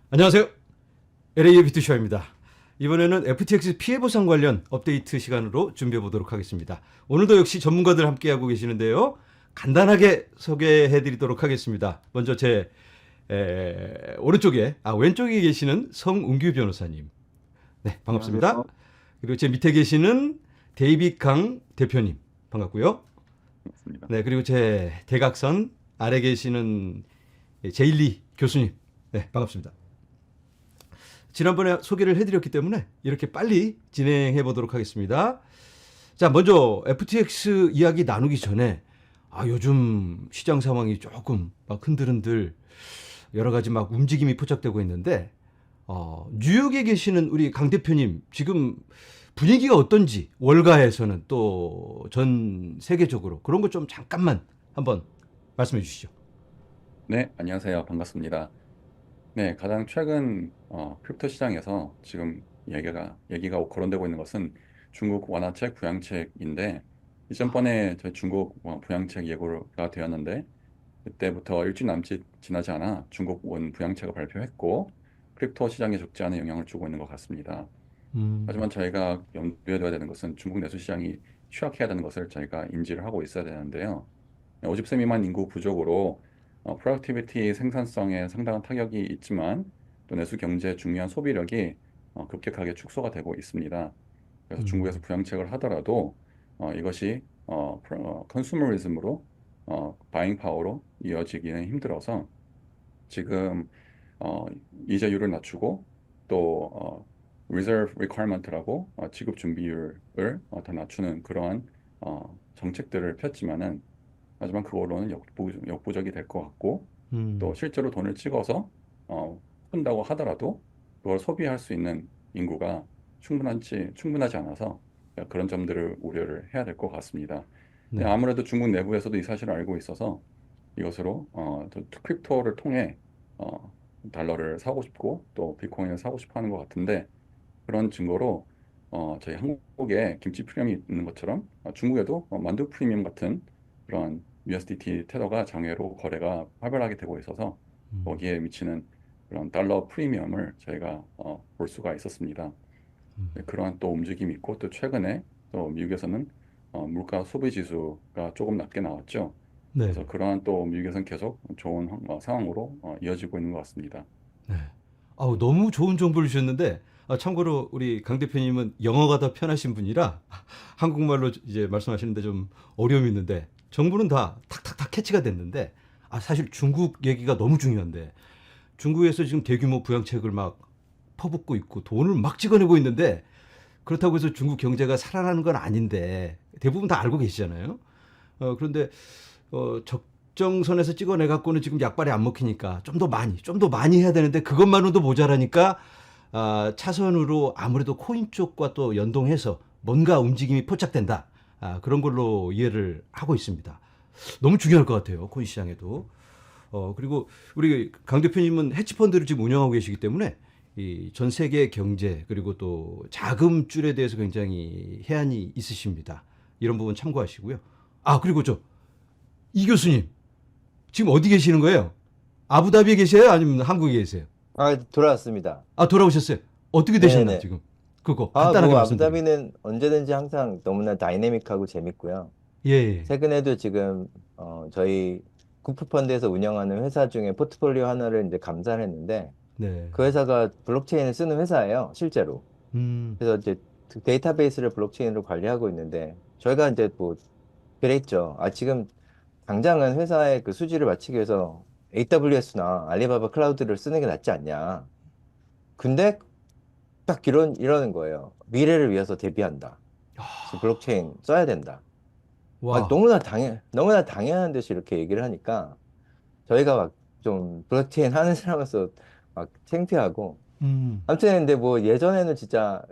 안녕하세요. LA의 비투쇼입니다. 이번에는 FTX 피해 보상 관련 업데이트 시간으로 준비해 보도록 하겠습니다. 오늘도 역시 전문가들 함께하고 계시는데요. 간단하게 소개해 드리도록 하겠습니다. 먼저 제 왼쪽에 계시는 성운규 변호사님. 네, 반갑습니다. 안녕하세요. 그리고 제 밑에 계시는 데이빗 강 대표님. 반갑고요. 반갑습니다. 네, 그리고 제 대각선 아래 계시는 제일리 교수님. 네, 반갑습니다. 지난번에 소개를 해드렸기 때문에 이렇게 빨리 진행해 보도록 하겠습니다. 자, 먼저 FTX 이야기 나누기 전에 요즘 시장 상황이 조금 막 흔들흔들 여러 가지 막 움직임이 포착되고 있는데 뉴욕에 계시는 우리 강 대표님 지금 분위기가 어떤지 월가에서는 또 전 세계적으로 그런 것 좀 잠깐만 한번 말씀해 주시죠. 네, 안녕하세요. 반갑습니다. 네, 가장 최근 크립토 시장에서 지금 얘기가 거론되고 있는 것은 중국 완화책 부양책인데, 이전번에 저희 중국 부양책 예고가 되었는데, 그때부터 일주일 남짓 지나지 않아 중국 원 부양책을 발표했고, 크립토 시장에 적지 않은 영향을 주고 있는 것 같습니다. 음, 하지만 저희가 염두에 둬야 되는 것은 중국 내수 시장이 취약해야 되는 것을 저희가 인지를 하고 있어야 되는데요. 50세 미만 인구 부족으로 프로덕티비티 생산성에 상당한 타격이 있지만 또 내수 경제의 중요한 소비력이 급격하게 축소가 되고 있습니다. 그래서 중국에서 음, 부양책을 하더라도 이것이 컨슈머리즘으로 바잉 파워로 이어지기는 힘들어서 지금 어, 이자율을 낮추고 또 reserve requirement라고 지급 준비율을 더 낮추는 그러한 정책들을 폈지만은 하지만 그걸로는 역부족이 될 것 같고 또 음, 실제로 돈을 찍어서 푼다고 하더라도 그걸 소비할 수 있는 인구가 충분하지 않아서 그런 점들을 우려를 해야 될 것 같습니다. 근데 네. 아무래도 중국 내부에서도 이 사실을 알고 있어서 이것으로 또 크립토를 통해 어, 달러를 사고 싶고 또 비트코인을 사고 싶어 하는 것 같은데 그런 증거로 저희 한국에 김치 프리미엄이 있는 것처럼 중국에도 만두 프리미엄 같은 그런 USDT 테더가 장외로 거래가 활발하게 되고 있어서 음, 거기에 미치는 그런 달러 프리미엄을 저희가 볼 수가 있었습니다. 네, 그러한 또 움직임이 있고 또 최근에 또 미국에서는 물가 소비 지수가 조금 낮게 나왔죠. 네. 그래서 그러한 또 미국에서는 계속 좋은 상황으로 이어지고 있는 것 같습니다. 네. 너무 좋은 정보를 주셨는데, 참고로 우리 강 대표님은 영어가 더 편하신 분이라 한국말로 이제 말씀하시는데 좀 어려움이 있는데, 정보는 다 탁탁탁 캐치가 됐는데, 사실 중국 얘기가 너무 중요한데, 중국에서 지금 대규모 부양책을 막 퍼붓고 있고 돈을 막 찍어내고 있는데, 그렇다고 해서 중국 경제가 살아나는 건 아닌데, 대부분 다 알고 계시잖아요. 그런데 적정선에서 찍어내 갖고는 지금 약발이 안 먹히니까 좀 더 많이 해야 되는데 그것만으로도 모자라니까 차선으로 아무래도 코인 쪽과 또 연동해서 뭔가 움직임이 포착된다. 그런 걸로 이해를 하고 있습니다. 너무 중요할 것 같아요. 코인 시장에도. 그리고 우리 강 대표님은 헤지펀드를 지금 운영하고 계시기 때문에 이 전 세계 경제 그리고 또 자금줄에 대해서 굉장히 해안이 있으십니다. 이런 부분 참고하시고요. 그리고 이 교수님 지금 어디 계시는 거예요? 아부다비에 계세요? 아니면 한국에 계세요? 돌아왔습니다. 돌아오셨어요. 어떻게 되셨나 네네. 지금? 그거 간단하게 뭐, 말씀드리면. 아부다비는 언제든지 항상 너무나 다이내믹하고 재밌고요. 예, 예. 최근에도 지금, 저희 구프펀드에서 운영하는 회사 중에 포트폴리오 하나를 이제 감사를 했는데, 네. 그 회사가 블록체인을 쓰는 회사예요, 실제로. 음, 그래서 이제 그 데이터베이스를 블록체인으로 관리하고 있는데, 저희가 이제 뭐, 그랬죠. 지금 당장은 회사의 그 수지를 맞추기 위해서 AWS나 알리바바 클라우드를 쓰는 게 낫지 않냐. 근데 딱 이러는 거예요. 미래를 위해서 대비한다. 지금 블록체인 써야 된다. 와. 너무나 당연한 듯이 이렇게 얘기를 하니까 저희가 막 좀 블록체인 하는 사람으로서 막 창피하고. 음, 아무튼 근데 뭐 예전에는 진짜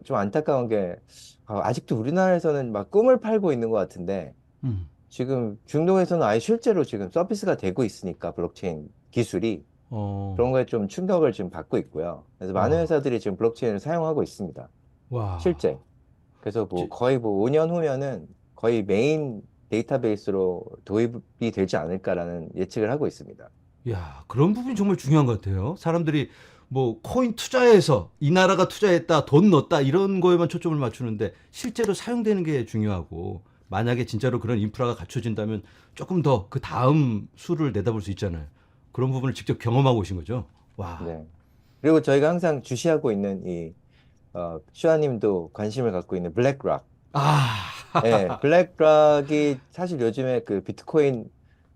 좀 안타까운 게 아직도 우리나라에서는 막 꿈을 팔고 있는 것 같은데 음. 지금 중동에서는 아예 실제로 지금 서비스가 되고 있으니까 블록체인 기술이 어, 그런 거에 좀 충격을 지금 받고 있고요. 그래서 많은 와, 회사들이 지금 블록체인을 사용하고 있습니다. 와. 실제. 그래서 뭐 지- 거의 뭐 5년 후면은 거의 메인 데이터베이스로 도입이 되지 않을까라는 예측을 하고 있습니다. 야, 그런 부분이 정말 중요한 것 같아요. 사람들이 뭐 코인 투자해서 이 나라가 투자했다, 돈 넣었다 이런 거에만 초점을 맞추는데 실제로 사용되는 게 중요하고 만약에 진짜로 그런 인프라가 갖춰진다면 조금 더 그 다음 수를 내다볼 수 있잖아요. 그런 부분을 직접 경험하고 오신 거죠. 와. 네. 그리고 저희가 항상 주시하고 있는 슈아님도 관심을 갖고 있는 블랙락. 예, 아, 블랙락이 사실 요즘에 그 비트코인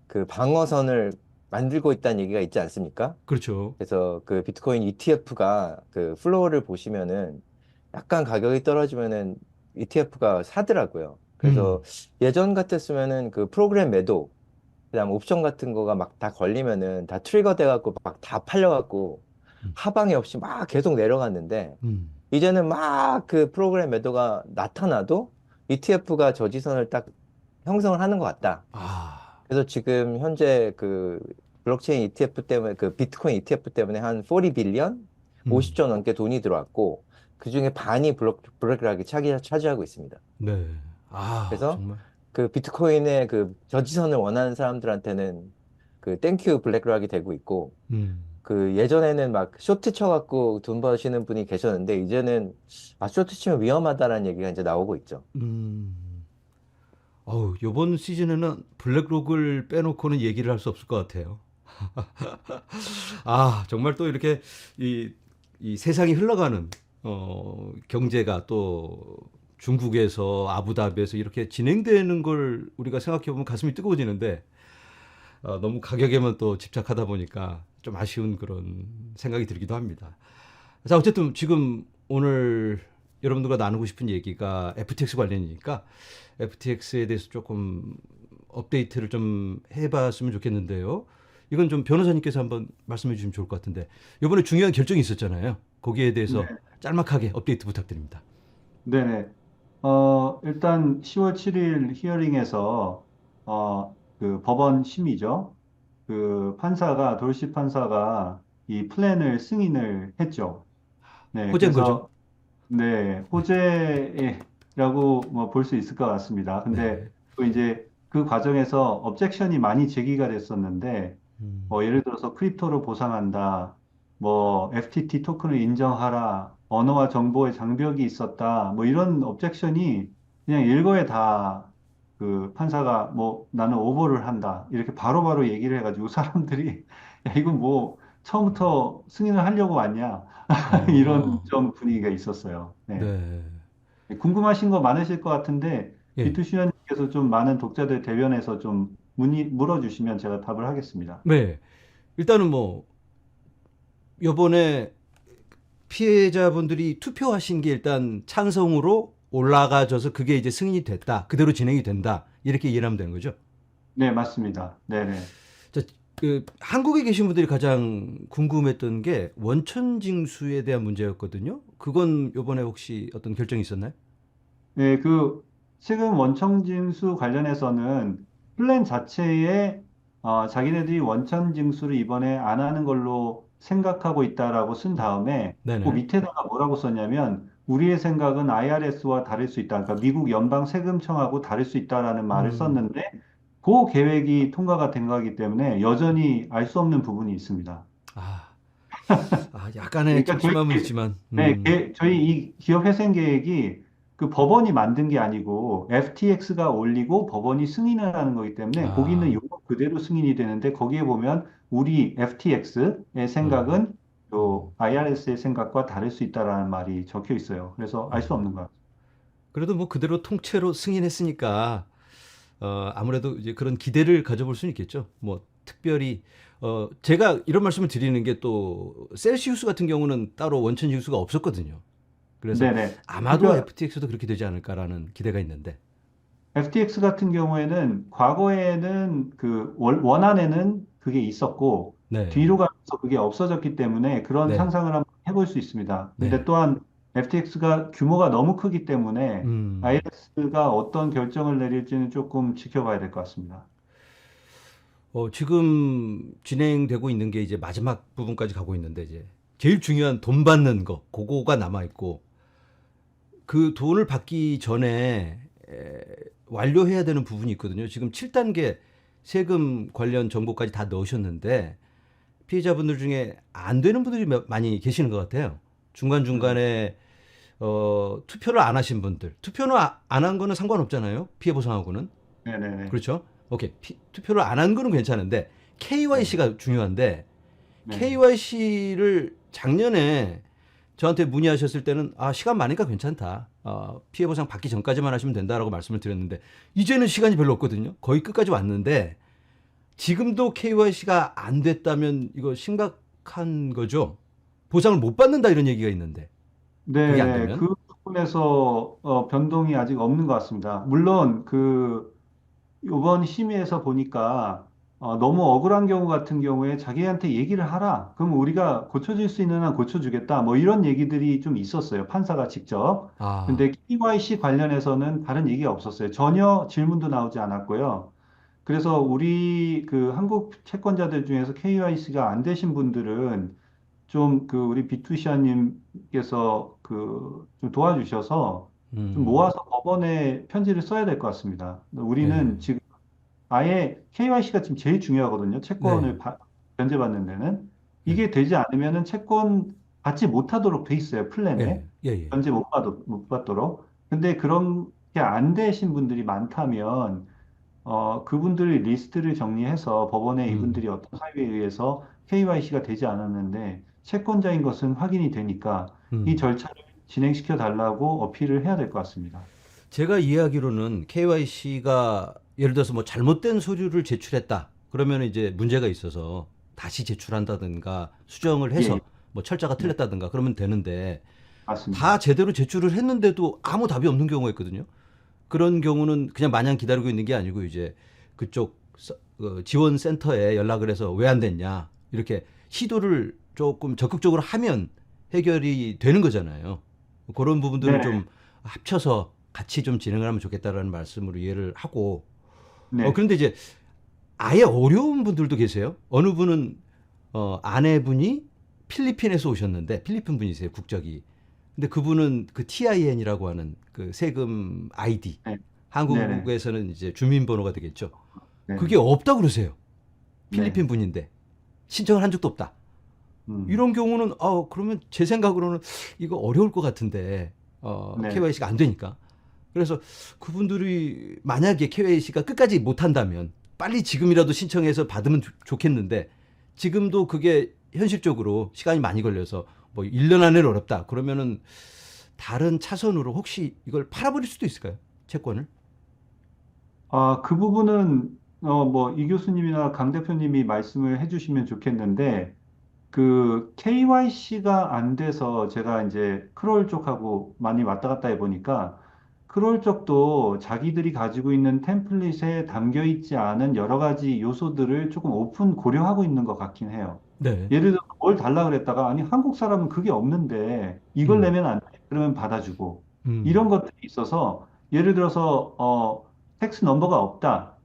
그 방어선을 만들고 있다는 얘기가 있지 않습니까? 그렇죠. 그래서 그 비트코인 ETF가 그 플로어를 보시면은 약간 가격이 떨어지면은 ETF가 사더라고요. 그래서 음, 예전 같았으면은 그 프로그램 매도, 그다음 옵션 같은 거가 막 다 걸리면은 다 트리거 돼갖고 막 다 팔려갖고 음, 하방이 없이 막 계속 내려갔는데 음. 이제는 막 그 프로그램 매도가 나타나도 ETF가 저지선을 딱 형성을 하는 것 같다. 아, 그래서 지금 현재 그 블록체인 ETF 때문에 그 비트코인 ETF 때문에 한 40 빌리언, 음, 50조 넘게 돈이 들어왔고 그중에 반이 블록락이 차지하고 있습니다. 네. 아, 그래서 정말. 그 비트코인의 그 저지선을 원하는 사람들한테는 그 땡큐 블랙락이 되고 있고 음, 그 예전에는 막 쇼트 쳐갖고 돈 버시는 분이 계셨는데 이제는 아 쇼트 치면 위험하다라는 얘기가 이제 나오고 있죠. 음. 어우, 요번 시즌에는 블랙록을 빼놓고는 얘기를 할 수 없을 것 같아요. 아, 정말 또 이렇게 이, 이 세상이 흘러가는 경제가 또 중국에서 아부다비에서 이렇게 진행되는 걸 우리가 생각해 보면 가슴이 뜨거워지는데 너무 가격에만 또 집착하다 보니까 좀 아쉬운 그런 생각이 들기도 합니다. 자, 어쨌든 지금 오늘 여러분들과 나누고 싶은 얘기가 FTX 관련이니까 FTX에 대해서 조금 업데이트를 좀 해봤으면 좋겠는데요. 이건 좀 변호사님께서 한번 말씀해 주시면 좋을 것 같은데 이번에 중요한 결정이 있었잖아요. 거기에 네, 대해서 짤막하게 업데이트 부탁드립니다. 네네. 일단 10월 7일 히어링에서, 그 법원 심의죠. 그 판사가, 돌시 판사가 이 플랜을 승인을 했죠. 네, 호재인 거죠? 그래서, 네, 호재라고 뭐 볼 수 있을 것 같습니다. 근데 네. 또 이제 그 과정에서 objection이 많이 제기가 됐었는데, 음, 뭐 예를 들어서 크립토로 보상한다, 뭐 FTT 토큰을 인정하라, 언어와 정보의 장벽이 있었다, 뭐 이런 objection이 그냥 일거에 다 그 판사가 뭐 나는 오버를 한다 이렇게 바로바로 얘기를 해가지고 사람들이 야 이건 뭐 처음부터 승인을 하려고 왔냐 이런 아, 좀 분위기가 있었어요. 네. 네. 궁금하신 거 많으실 것 같은데 예. 비투시연님께서 좀 많은 독자들 대변해서 좀 물어주시면 제가 답을 하겠습니다. 네. 일단은 뭐 요번에 피해자분들이 투표하신 게 일단 찬성으로 올라가져서 그게 이제 승인이 됐다. 그대로 진행이 된다. 이렇게 이해하면 되는 거죠. 네, 맞습니다. 네네. 자, 그 한국에 계신 분들이 가장 궁금했던 게 원천 징수에 대한 문제였거든요. 그건 요번에 혹시 어떤 결정이 있었나요? 네, 그 세금 원천 징수 관련해서는 플랜 자체에 자기네들이 원천 징수를 이번에 안 하는 걸로 생각하고 있다라고 쓴 다음에 그 네네. 밑에다가 뭐라고 썼냐면 우리의 생각은 IRS와 다를 수 있다. 그러니까 미국 연방 세금청하고 다를 수 있다라는 말을 음, 썼는데 그 계획이 통과가 된 거기 때문에 여전히 알 수 없는 부분이 있습니다. 아, 약간의 그러니까 저희 침침함은 있지만, 네, 저희 이 기업 회생 계획이 그 법원이 만든 게 아니고 FTX가 올리고 법원이 승인을 하는 거기 때문에 거기는 아, 요거 그대로 승인이 되는데 거기에 보면 우리 FTX의 음, 생각은 요 IRS의 생각과 다를 수 있다라는 말이 적혀 있어요. 그래서 알 수 없는 것 같아요. 그래도 뭐 그대로 통째로 승인했으니까 아무래도 이제 그런 기대를 가져볼 수는 있겠죠. 뭐 특별히 제가 이런 말씀을 드리는 게 또 셀시우스 같은 경우는 따로 원천 징수가 없었거든요. 그래서 네네. 아마도 그러니까 FTX도 그렇게 되지 않을까라는 기대가 있는데. FTX 같은 경우에는 과거에는 그 원안에는 그게 있었고 네, 뒤로 가면서 그게 없어졌기 때문에 그런 네, 상상을 한번 해볼 수 있습니다. 근데 네. 또한 FTX가 규모가 너무 크기 때문에 음, IRS가 어떤 결정을 내릴지는 조금 지켜봐야 될 것 같습니다. 지금 진행되고 있는 게 이제 마지막 부분까지 가고 있는데 이제 제일 중요한 돈 받는 거, 그거가 남아 있고 그 돈을 받기 전에 완료해야 되는 부분이 있거든요. 지금 7단계 세금 관련 정보까지 다 넣으셨는데 피해자분들 중에 안 되는 분들이 많이 계시는 것 같아요. 중간중간에 투표를 안 하신 분들. 투표는 안 한 거는 상관없잖아요. 피해 보상하고는. 네네네. 그렇죠? 오케이. 투표를 안 한 거는 괜찮은데 KYC가 중요한데 네. KYC를 작년에 저한테 문의하셨을 때는 시간 많으니까 괜찮다. 피해 보상 받기 전까지만 하시면 된다라고 말씀을 드렸는데 이제는 시간이 별로 없거든요. 거의 끝까지 왔는데 지금도 KYC가 안 됐다면 이거 심각한 거죠. 보상을 못 받는다 이런 얘기가 있는데 그게 안 네, 되면. 그 부분에서 변동이 아직 없는 것 같습니다. 물론 이번 심의에서 보니까 너무 억울한 경우 같은 경우에 자기한테 얘기를 하라. 그럼 우리가 고쳐줄 수 있는 한 고쳐주겠다. 뭐 이런 얘기들이 좀 있었어요. 판사가 직접. 아, 근데 KYC 관련해서는 다른 얘기가 없었어요. 전혀 질문도 나오지 않았고요. 그래서 우리 그 한국 채권자들 중에서 KYC가 안 되신 분들은 좀 우리 비투시아님께서 좀 도와주셔서 좀 음, 모아서 법원에 편지를 써야 될 것 같습니다. 네, 우리는 지금 아예 KYC가 지금 제일 중요하거든요. 네, 채권을 변제받는 데는. 네, 이게 되지 않으면은 채권 받지 못하도록 돼 있어요. 플랜에. 예, 예, 예. 변제 못 받도록. 근데 그런 게 안 되신 분들이 많다면 그분들 리스트를 정리해서 법원에 음, 이분들이 어떤 사유에 의해서 KYC가 되지 않았는데 채권자인 것은 확인이 되니까 이 음. 절차를 진행시켜 달라고 어필을 해야 될 것 같습니다. 제가 이해하기로는 KYC가 예를 들어서 뭐 잘못된 서류를 제출했다. 그러면 이제 문제가 있어서 다시 제출한다든가 수정을 예, 예. 해서 뭐 철자가 네, 틀렸다든가 그러면 되는데 다 맞습니다. 제대로 제출을 했는데도 아무 답이 없는 경우가 있거든요. 그런 경우는 그냥 마냥 기다리고 있는 게 아니고 이제 그쪽 지원 센터에 연락을 해서 왜 안 됐냐 이렇게 시도를 조금 적극적으로 하면 해결이 되는 거잖아요. 그런 부분들을 네, 좀 합쳐서 같이 좀 진행을 하면 좋겠다라는 말씀으로 이해를 하고 네, 그런데 이제 아예 어려운 분들도 계세요. 어느 분은 아내분이 필리핀에서 오셨는데 필리핀 분이세요 국적이. 근데 그분은 그 TIN이라고 하는 그 세금 아이디 네, 네, 네, 한국에서는 이제 주민번호가 되겠죠. 네, 그게 없다 그러세요. 네, 필리핀 분인데 신청을 한 적도 없다. 음, 이런 경우는 그러면 제 생각으로는 이거 어려울 것 같은데 네. KYC가 안 되니까. 그래서 그분들이 만약에 KYC가 끝까지 못 한다면 빨리 지금이라도 신청해서 받으면 좋겠는데 지금도 그게 현실적으로 시간이 많이 걸려서 뭐 1년 안에는 어렵다. 그러면은 다른 차선으로 혹시 이걸 팔아버릴 수도 있을까요? 채권을? 그 부분은 뭐 이 교수님이나 강 대표님이 말씀을 해주시면 좋겠는데 KYC가 안 돼서 제가 이제 크롤 쪽하고 많이 왔다 갔다 해보니까 크롤 쪽도 자기들이 가지고 있는 템플릿에 담겨 있지 않은 여러 가지 요소들을 조금 오픈 고려하고 있는 것 같긴 해요. 네. 예를 들어 뭘 달라 그랬다가 아니 한국 사람은 그게 없는데 이걸 음. 내면 안 돼. 그러면 받아주고 이런 음. 것들이 있어서 예를 들어서 텍스 넘버가 없다.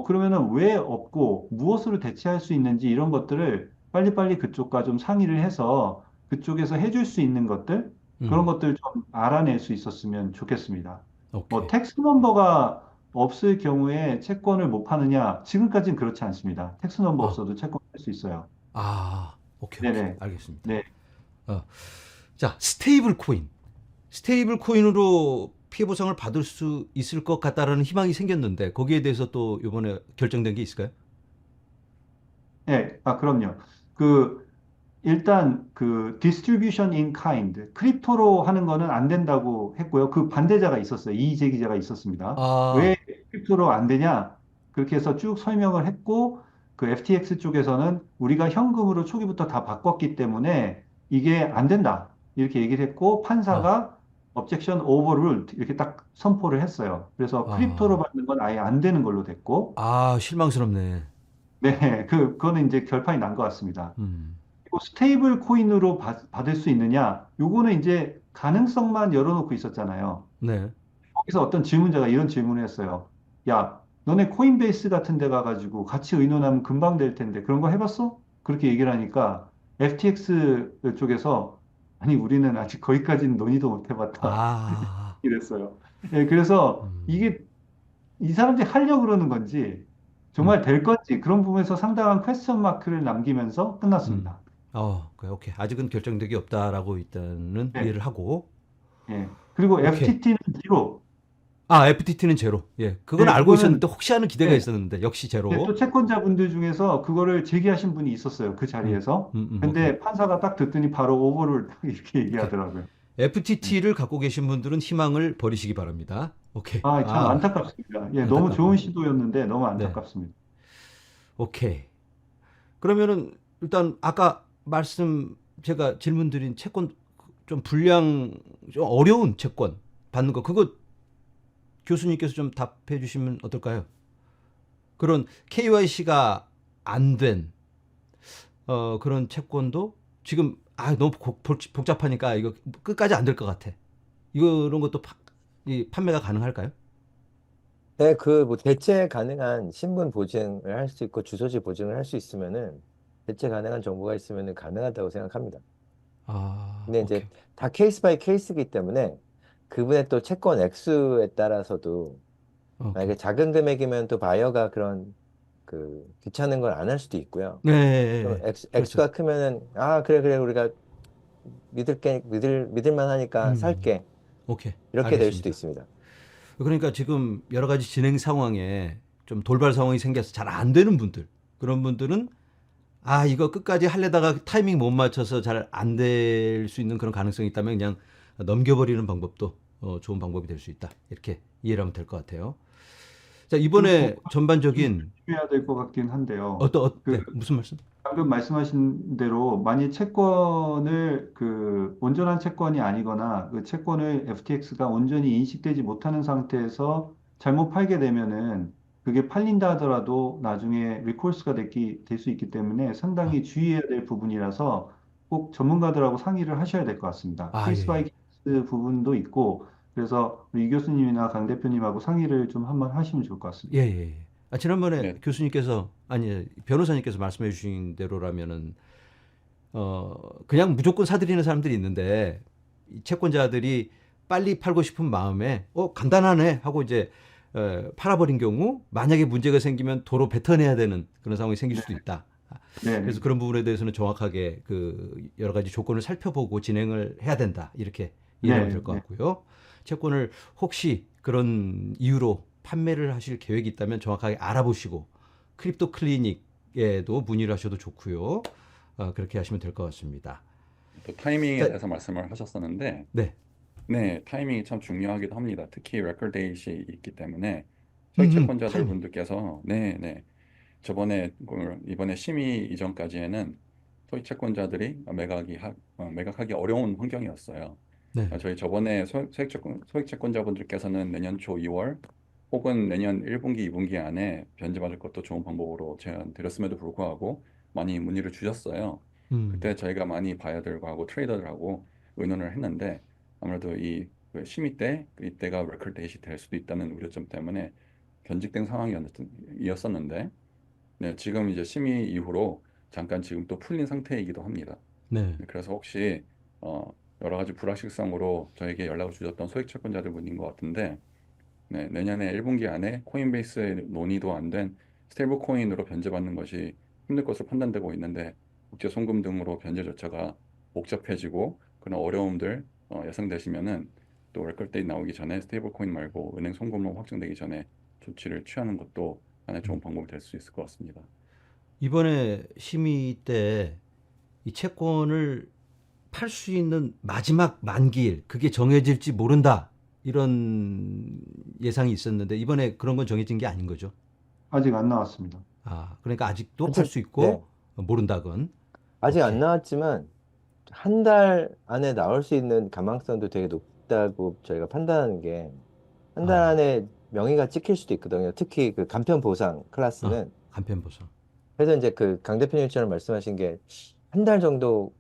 그러면은 왜 없고 무엇으로 대체할 수 있는지 이런 것들을 빨리빨리 그쪽과 좀 상의를 해서 그쪽에서 해줄 수 있는 것들, 그런 음. 것들 좀 알아낼 수 있었으면 좋겠습니다. 뭐 오케이. 텍스 넘버가 없을 경우에 채권을 못 파느냐? 지금까지는 그렇지 않습니다. tek스 넘버 아, 없어도 채권 팔 수 있어요. 오케이, 오케이. 네네. 알겠습니다. 네. 어, 자, 스테이블 코인. 스테이블 코인으로 피해 보상을 받을 수 있을 것 같다라는 희망이 생겼는데 거기에 대해서 또 이번에 결정된 게 있을까요? 네. 그럼요. 그, 일단 distribution in kind 크립토로 하는 거는 안 된다고 했고요. 그 반대자가 있었어요. 이의 제기자가 있었습니다. 왜 아, 크립토로 안 되냐? 그렇게 해서 쭉 설명을 했고 그 FTX 쪽에서는 우리가 현금으로 초기부터 다 바꿨기 때문에 이게 안 된다. 이렇게 얘기를 했고 아, 판사가 objection overruled 이렇게 딱 선포를 했어요. 그래서 크립토로 아, 받는 건 아예 안 되는 걸로 됐고 실망스럽네. 네, 그거는 이제 결판이 난 것 같습니다. 음. 그리고 스테이블 코인으로 받을 수 있느냐? 요거는 이제 가능성만 열어놓고 있었잖아요. 네. 거기서 어떤 질문자가 이런 질문을 했어요. 야, 너네 코인베이스 같은 데 가가지고 같이 의논하면 금방 될 텐데 그런 거 해봤어? 그렇게 얘기를 하니까 FTX 쪽에서 아니, 우리는 아직 거기까지는 논의도 못 해봤다. 아, 이랬어요. 예, 그래서 음. 이게 이 사람들이 하려고 그러는 건지 정말 될 건지 그런 부분에서 상당한 퀘스천 마크를 남기면서 끝났습니다. 오케이. 아직은 결정되기 없다라고 일단은 네, 이해를 하고, 예. 그리고 오케이. FTT는 제로. FTT는 제로. 예, 그건 네, 알고 그거는 있었는데 혹시 하는 기대가 네, 있었는데 역시 네, 또 제로. 채권자분들 중에서 그거를 제기하신 분이 있었어요. 그 음, 자리에서. 오케이. 근데 판사가 딱 듣더니 바로 오버를 이렇게 오케이. 얘기하더라고요. 네. FTT를 갖고 계신 분들은 희망을 버리시기 바랍니다. 오케이. 아, 참 안타깝습니다. 예, 너무 좋은 안타깝고. 시도였는데 너무 네, 안타깝습니다. 오케이. 그러면은 일단 아까 제가 질문드린 채권 좀 좀 어려운 채권 받는 거 그거 교수님께서 좀 답해 주시면 어떨까요? 그런 KYC가 안 된 그런 채권도 지금 너무 복잡하니까 이거 끝까지 안 될 것 같아. 이런 것도 이 판매가 가능할까요? 네, 그 뭐 대체 가능한 신분 보증을 할 수 있고 주소지 보증을 할 수 있으면은 대체 가능한 정보가 있으면은 가능하다고 생각합니다. 근데 이제 오케이. 다 케이스 바이 케이스이기 때문에 그분의 또 채권 액수에 따라서도 오케이. 만약에 작은 금액이면 또 바이어가 그런 그 귀찮은 걸 안 할 수도 있고요. 네, 좀 그렇죠. 액수가 크면은 아 그래 우리가 믿을만 하니까 음, 살게 오케이. 이렇게 될 수도 알겠습니다. 있습니다. 그러니까 지금 여러 가지 진행 상황에 좀 돌발 상황이 생겨서 잘 안 되는 분들, 그런 분들은 이거 끝까지 하려다가 타이밍 못 맞춰서 잘 안 될 수 있는 그런 가능성이 있다면 그냥 넘겨버리는 방법도 좋은 방법이 될 수 있다. 이렇게 이해를 하면 될 것 같아요. 자, 그리고 이번에 좀 전반적인 조심해야 될 것 같긴 한데요. 그 네, 무슨 말씀? 방금 말씀하신 대로 만약 채권을 그 온전한 채권이 아니거나 그 채권을 FTX가 온전히 인식되지 못하는 상태에서 잘못 팔게 되면은 그게 팔린다 하더라도 나중에 리콜스가 될 수 있기 때문에 아, 상당히 주의해야 될 부분이라서 꼭 전문가들하고 상의를 하셔야 될 것 같습니다. 예, 케이스 바이 예. 케이스 부분도 있고 그래서 우리 이 교수님이나 강 대표님하고 상의를 좀 한번 하시면 좋을 것 예, 같습니다. 예. 예. 지난번에 네, 교수님께서, 변호사님께서 말씀해 주신 대로라면은, 그냥 무조건 사들이는 사람들이 있는데, 이 채권자들이 빨리 팔고 싶은 마음에, 간단하네 하고 이제, 팔아버린 경우, 만약에 문제가 생기면 도로 뱉어내야 되는 그런 상황이 생길 네, 수도 있다. 네, 그래서 그런 부분에 대해서는 정확하게 그 여러 가지 조건을 살펴보고 진행을 해야 된다. 이렇게 이해를 하면 네, 될 것 네. 같고요. 채권을 혹시 그런 이유로 판매를 하실 계획이 있다면 정확하게 알아보시고 크립토 클리닉에도 문의를 하셔도 좋고요. 그렇게 하시면 될 것 같습니다. 또 타이밍에 자, 대해서 말씀을 하셨었는데, 네. 네, 타이밍이 참 중요하기도 합니다. 특히 레cord 데이트이 있기 때문에 소액 채권자들 타이밍. 분들께서 이번에 심의 이전까지에는 소액 채권자들이 매각하기 어려운 환경이었어요. 네. 저희 저번에 소액 채권자분들께서는 내년 초 2월 혹은 내년 1분기, 2분기 안에 변제받을 것도 좋은 방법으로 제안 드렸음에도 불구하고 많이 문의를 주셨어요. 음, 그때 저희가 많이 바이어들하고 트레이더들하고 의논을 했는데 아무래도 그 심의 때 이때가 레cord 데이트이 될 수도 있다는 우려점 때문에 견직된 상황이었었는데 지금 이제 심의 이후로 잠깐 지금 또 풀린 상태이기도 합니다. 네. 그래서 혹시 어, 여러 가지 불확실성으로 저에게 연락을 주셨던 소액 채권자들 분인 것 같은데 내년에 1분기 안에 코인베이스의 논의도 안 된 스테이블 코인으로 변제받는 것이 힘들 것으로 판단되고 있는데 국제 송금 등으로 변제 절차가 복잡해지고 그런 어려움들 예상되시면은 또 레컬데이 나오기 전에 스테이블 코인 말고 은행 송금으로 확정되기 전에 조치를 취하는 것도 하나의 좋은 방법이 될 수 있을 것 같습니다. 이번에 심의 때 이 채권을 팔 수 있는 마지막 만기일 그게 정해질지 모른다 이런 예상이 있었는데 이번에 그런 건 정해진 게 아닌 거죠. 아직 안 나왔습니다. 그러니까 아직도 팔 아직 수 네, 있고 모른다건. 아직 안 오케이. 나왔지만 한 달 안에 나올 수 있는 가망성도 되게 높다고 저희가 판단하는 게 한 달 아, 안에 명의가 찍힐 수도 있거든요. 특히 그 간편 보상 클래스는. 간편 보상. 그래서 이제 그 강 대표님처럼 말씀하신 게 한 달 정도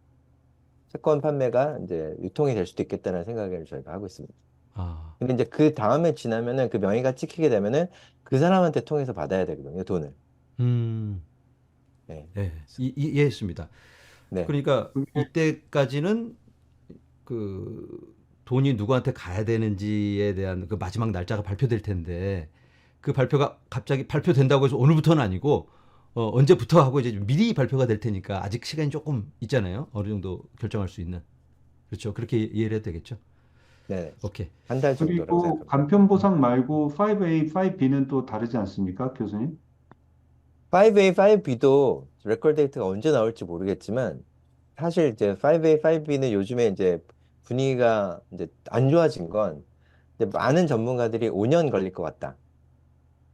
채권 판매가 이제 유통이 될 수도 있겠다는 생각을 저희가 하고 있습니다. 아, 근데 이제 그 다음에 지나면은 그 명의가 찍히게 되면은 그 사람한테 통해서 받아야 되거든요, 돈을. 음, 네. 예, 이해했습니다. 네. 그러니까 그게 이때까지는 그 돈이 누구한테 가야 되는지에 대한 그 마지막 날짜가 발표될 텐데 그 발표가 갑자기 발표된다고 해서 오늘부터는 아니고 언제부터 하고 이제 미리 발표가 될 테니까 아직 시간이 조금 있잖아요. 어느 정도 결정할 수 있는. 그렇죠. 그렇게 이해를 해도 되겠죠. 네, 오케이. 한 달 정도라고 그리고 생각합니다. 간편 보상 말고 5A, 5B는 또 다르지 않습니까, 교수님? 5A, 5B도 레코드 데이트가 언제 나올지 모르겠지만 사실 이제 5A, 5B는 요즘에 이제 분위기가 이제 안 좋아진 건 이제 많은 전문가들이 5년 걸릴 것 같다.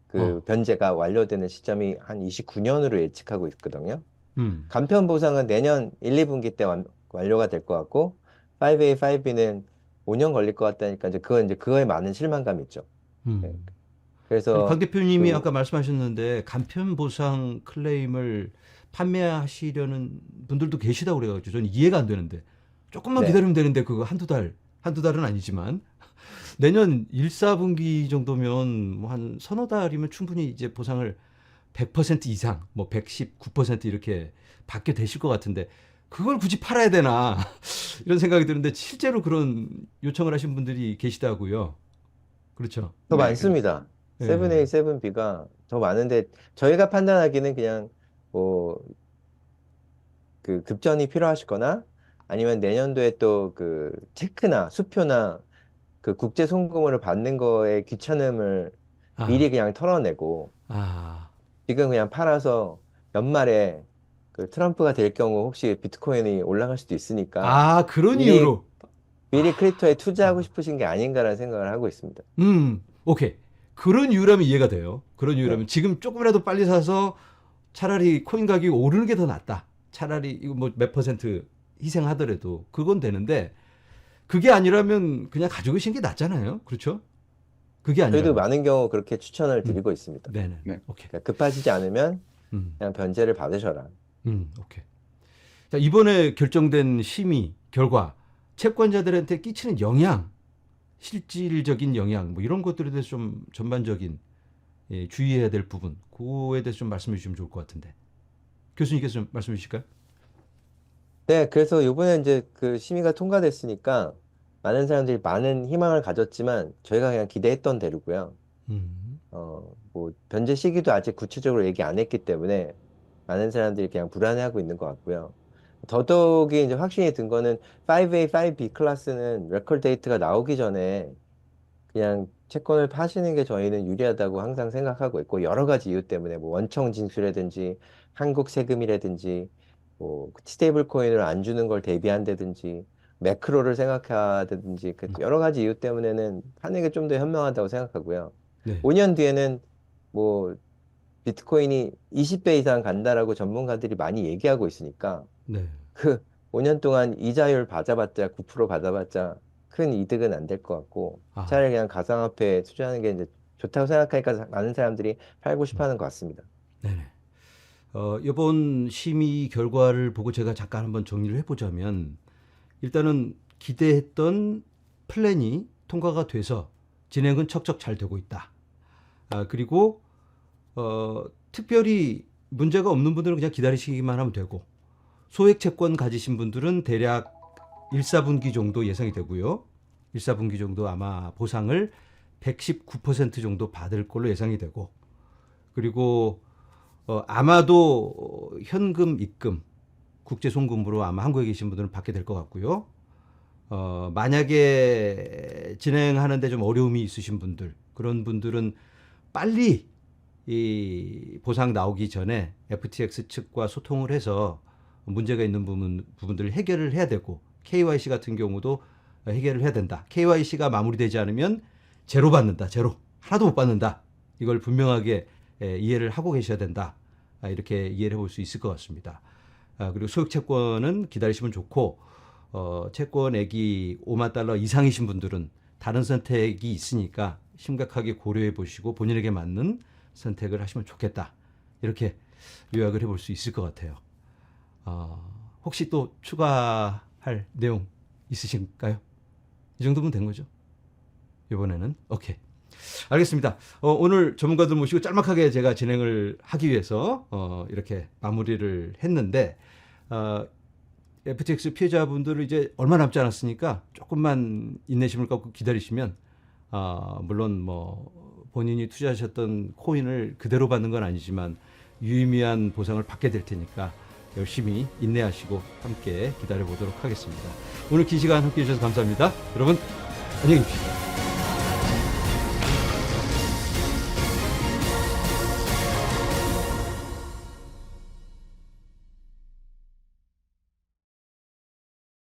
그 어. 변제가 완료되는 시점이 한 29년으로 예측하고 있거든요. 음. 간편 보상은 내년 1, 2분기 때 완료가 될 것 같고 5A, 5B는 5년 걸릴 것 같다니까 이제 그건 이제 그거에 많은 실망감이 있죠. 네. 음. 아니, 강 그래서 대표님이 그 아까 말씀하셨는데 간편 보상 클레임을 판매하시려는 분들도 계시다고 그래가지고 저는 이해가 안 되는데 조금만 네. 기다리면 되는데 그거 한두 달은 아니지만 내년 1, 4분기 정도면 뭐 한 서너 달이면 충분히 이제 보상을 100% 이상, 뭐 119% 이렇게 받게 되실 것 같은데 그걸 굳이 팔아야 되나 이런 생각이 드는데 실제로 그런 요청을 하신 분들이 계시다고요. 그렇죠. 더 네, 많습니다. 예. 7A, 7B가 더 많은데 저희가 판단하기는 그냥 뭐 그 급전이 필요하시거나 아니면 내년도에 또 그 체크나 수표나 그 국제 송금을 받는 거에 귀찮음을 미리 아, 그냥 털어내고 아, 지금 그냥 팔아서 연말에 그 트럼프가 될 경우 혹시 비트코인이 올라갈 수도 있으니까 그런 미리 이유로. 미리 크립토에 투자하고 아, 싶으신 게 아닌가라는 생각을 하고 있습니다. 오케이. 그런 이유라면 이해가 돼요. 그런 네. 이유라면 지금 조금이라도 빨리 사서 차라리 코인 가격이 오르는 게 더 낫다. 차라리 이거 뭐 몇 퍼센트 희생하더라도 그건 되는데 그게 아니라면 그냥 가지고 계신 게 낫잖아요. 그렇죠? 그게 저희도 아니라면. 많은 경우 그렇게 추천을 음, 드리고 있습니다. 네네. 네. 오케이. 그러니까 급하시지 않으면 음, 그냥 변제를 받으셔라. 오케이. 자, 이번에 결정된 심의 결과 채권자들한테 끼치는 영향, 실질적인 영향, 뭐 이런 것들에 대해서 좀 전반적인 주의해야 될 부분, 그거에 대해서 좀 말씀해 주시면 좋을 것 같은데. 교수님께서 좀 말씀해 주실까요? 네, 그래서 이번에 이제 그 심의가 통과됐으니까 많은 사람들이 많은 희망을 가졌지만 저희가 그냥 기대했던 대로고요. 음, 뭐 변제 시기도 아직 구체적으로 얘기 안 했기 때문에 많은 사람들이 그냥 불안해하고 있는 것 같고요. 더더욱이 이제 확신이 든 거는 5A, 5B 클래스는 레코드 데이트가 나오기 전에 그냥 채권을 파시는 게 저희는 유리하다고 항상 생각하고 있고 여러 가지 이유 때문에 뭐 원청 진수라든지 한국 세금이라든지 뭐 스테이블 코인을 안 주는 걸 대비한다든지 매크로를 생각하다든지 그 여러 가지 이유 때문에는 파는 게 좀 더 현명하다고 생각하고요. 네, 5년 뒤에는 뭐 비트코인이 20배 이상 간다라고 전문가들이 많이 얘기하고 있으니까 네. 그 5년 동안 이자율 받아봤자 9% 받아봤자 큰 이득은 안 될 것 같고 아, 차라리 그냥 가상화폐에 투자하는 게 이제 좋다고 생각하니까 많은 사람들이 팔고 싶어 하는 것 같습니다. 네네. 이번 심의 결과를 보고 제가 잠깐 한번 정리를 해보자면 일단은 기대했던 플랜이 통과가 돼서 진행은 척척 잘 되고 있다. 그리고 특별히 문제가 없는 분들은 그냥 기다리시기만 하면 되고 소액 채권 가지신 분들은 대략 1, 4분기 정도 예상이 되고요. 1, 4분기 정도 아마 보상을 119% 정도 받을 걸로 예상이 되고 그리고 아마도 현금 입금 국제 송금으로 아마 한국에 계신 분들은 받게 될 것 같고요. 만약에 진행하는데 좀 어려움이 있으신 분들 그런 분들은 빨리 이 보상 나오기 전에 FTX 측과 소통을 해서 문제가 있는 부분들을 해결을 해야 되고 KYC 같은 경우도 해결을 해야 된다. KYC가 마무리되지 않으면 제로 받는다. 제로. 하나도 못 받는다. 이걸 분명하게 이해를 하고 계셔야 된다. 이렇게 이해를 해볼 수 있을 것 같습니다. 그리고 소액 채권은 기다리시면 좋고 채권액이 5만 달러 이상이신 분들은 다른 선택이 있으니까 심각하게 고려해 보시고 본인에게 맞는 선택을 하시면 좋겠다. 이렇게 요약을 해볼 수 있을 것 같아요. 혹시 또 추가할 내용 있으신가요? 이 정도면 된 거죠? 이번에는 오케이. 알겠습니다. 오늘 전문가들 모시고 짤막하게 제가 진행을 하기 위해서 이렇게 마무리를 했는데 FTX 피해자분들은 이제 얼마 남지 않았으니까 조금만 인내심을 갖고 기다리시면 물론 뭐 본인이 투자하셨던 코인을 그대로 받는 건 아니지만 유의미한 보상을 받게 될 테니까 열심히 인내하시고 함께 기다려 보도록 하겠습니다. 오늘 긴 시간 함께 해주셔서 감사합니다. 여러분 안녕히 계십시오.